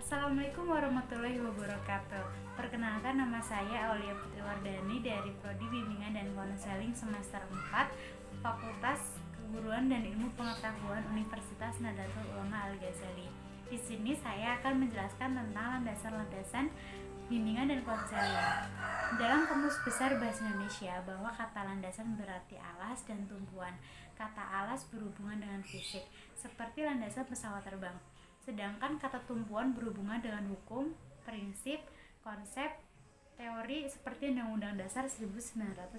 Assalamualaikum warahmatullahi wabarakatuh. Perkenalkan, nama saya Aulia Putriwardani dari Prodi Bimbingan dan Konseling semester 4 Fakultas Keguruan dan Ilmu Pengetahuan Universitas Nahdlatul Ulama Al-Ghazali. Di sini saya akan menjelaskan tentang landasan-landasan bimbingan dan konseling. Dalam Kamus Besar Bahasa Indonesia, bahwa kata landasan berarti alas dan tumpuan. Kata alas berhubungan dengan fisik, seperti landasan pesawat terbang. Sedangkan kata tumpuan berhubungan dengan hukum, prinsip, konsep, teori seperti Undang-Undang Dasar 1945.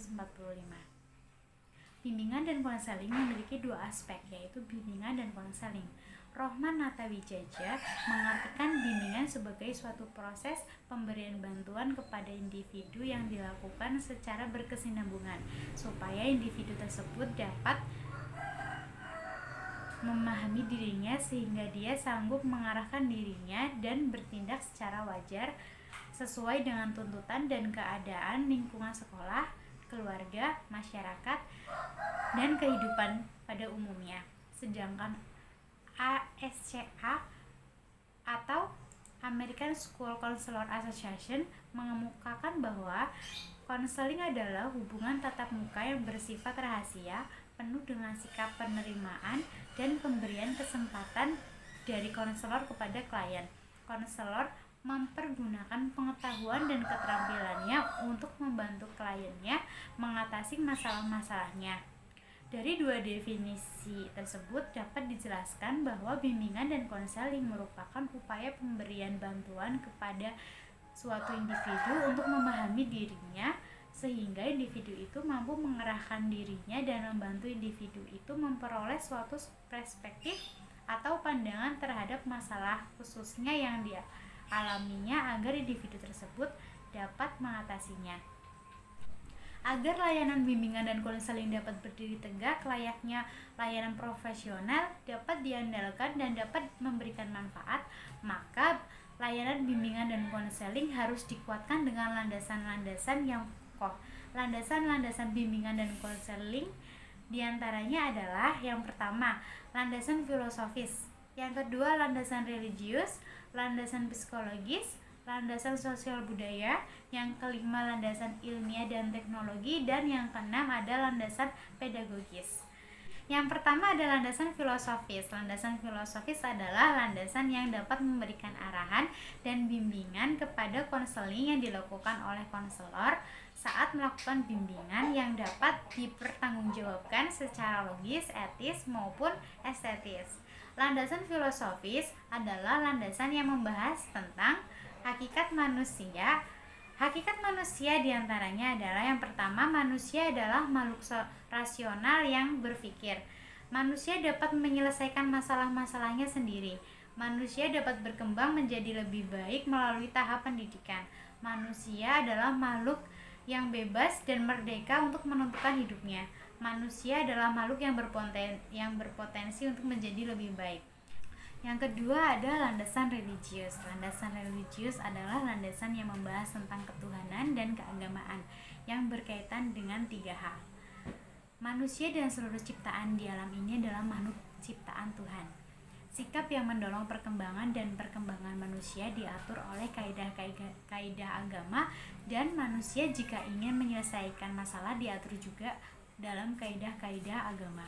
Bimbingan dan konseling memiliki dua aspek, yaitu bimbingan dan konseling. Rohman Natawijaja mengartikan bimbingan sebagai suatu proses pemberian bantuan kepada individu yang dilakukan secara berkesinambungan, supaya individu tersebut dapat memahami dirinya sehingga dia sanggup mengarahkan dirinya dan bertindak secara wajar sesuai dengan tuntutan dan keadaan lingkungan sekolah, keluarga, masyarakat, dan kehidupan pada umumnya. Sedangkan ASCA atau American School Counselor Association mengemukakan bahwa konseling adalah hubungan tatap muka yang bersifat rahasia, penuh dengan sikap penerimaan dan pemberian kesempatan dari konselor kepada klien. Konselor mempergunakan pengetahuan dan keterampilannya untuk membantu kliennya mengatasi masalah-masalahnya. Dari dua definisi tersebut dapat dijelaskan bahwa bimbingan dan konseling merupakan upaya pemberian bantuan kepada suatu individu untuk memahami dirinya, sehingga individu itu mampu mengerahkan dirinya dan membantu individu itu memperoleh suatu perspektif atau pandangan terhadap masalah khususnya yang dialaminya agar individu tersebut dapat mengatasinya. Agar layanan bimbingan dan konseling dapat berdiri tegak layaknya layanan profesional, dapat diandalkan dan dapat memberikan manfaat, maka layanan bimbingan dan konseling harus dikuatkan dengan landasan-landasan yang kokoh. Landasan-landasan bimbingan dan konseling diantaranya adalah: yang pertama, landasan filosofis; yang kedua, landasan religius; landasan psikologis; landasan sosial budaya; yang kelima, landasan ilmiah dan teknologi; dan yang keenam ada landasan pedagogis. Yang pertama ada landasan filosofis. Landasan filosofis adalah landasan yang dapat memberikan arahan dan bimbingan kepada konseling yang dilakukan oleh konselor saat melakukan bimbingan, yang dapat dipertanggungjawabkan secara logis, etis, maupun estetis. Landasan filosofis adalah landasan yang membahas tentang hakikat manusia. Hakikat manusia diantaranya adalah: yang pertama, manusia adalah makhluk rasional yang berpikir. Manusia dapat menyelesaikan masalah-masalahnya sendiri. Manusia dapat berkembang menjadi lebih baik melalui tahap pendidikan. Manusia adalah makhluk yang bebas dan merdeka untuk menentukan hidupnya. Manusia adalah makhluk yang berpotensi untuk menjadi lebih baik. Yang kedua ada landasan religius. Landasan religius adalah landasan yang membahas tentang ketuhanan dan keagamaan yang berkaitan dengan tiga hal. Manusia dan seluruh ciptaan di alam ini adalah makhluk ciptaan Tuhan. Sikap yang mendorong perkembangan dan perkembangan manusia diatur oleh kaidah agama, dan manusia jika ingin menyelesaikan masalah diatur juga dalam kaidah agama.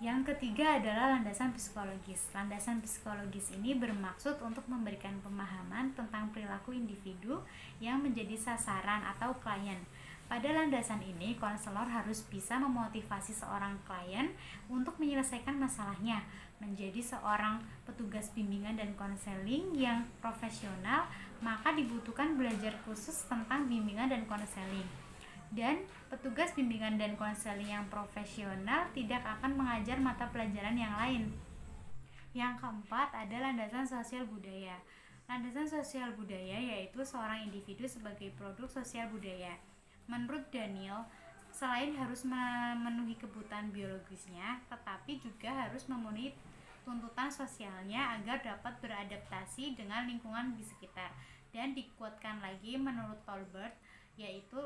Yang ketiga adalah landasan psikologis. Landasan psikologis ini bermaksud untuk memberikan pemahaman tentang perilaku individu yang menjadi sasaran atau klien. Pada landasan ini, konselor harus bisa memotivasi seorang klien untuk menyelesaikan masalahnya. Menjadi seorang petugas bimbingan dan konseling yang profesional, maka dibutuhkan belajar khusus tentang bimbingan dan konseling. Dan petugas bimbingan dan konseling yang profesional tidak akan mengajar mata pelajaran yang lain. Yang keempat ada landasan sosial budaya. Landasan sosial budaya yaitu seorang individu sebagai produk sosial budaya. Menurut Daniel, selain harus memenuhi kebutuhan biologisnya, tetapi juga harus memenuhi tuntutan sosialnya agar dapat beradaptasi dengan lingkungan di sekitar. Dan dikuatkan lagi menurut Tolbert, yaitu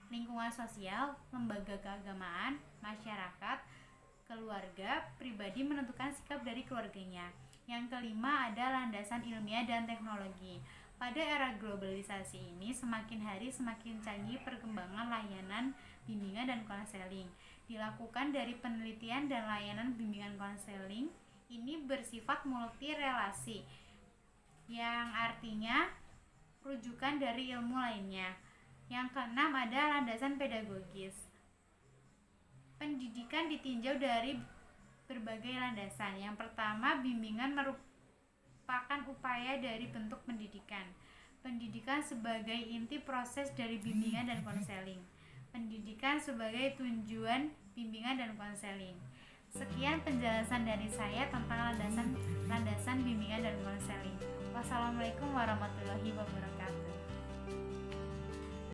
lingkungan sosial, lembaga keagamaan, masyarakat, keluarga, pribadi menentukan sikap dari keluarganya. Yang kelima ada landasan ilmiah dan teknologi. Pada era globalisasi ini, semakin hari semakin canggih perkembangan layanan bimbingan dan konseling. Dilakukan dari penelitian dan layanan bimbingan konseling ini bersifat multi relasi, yang artinya rujukan dari ilmu lainnya. Yang keenam ada landasan pedagogis. Pendidikan ditinjau dari berbagai landasan. Yang pertama, bimbingan merupakan upaya dari bentuk pendidikan. Pendidikan sebagai inti proses dari bimbingan dan konseling. Pendidikan sebagai tujuan bimbingan dan konseling. Sekian penjelasan dari saya tentang landasan bimbingan dan konseling. Wassalamualaikum warahmatullahi wabarakatuh.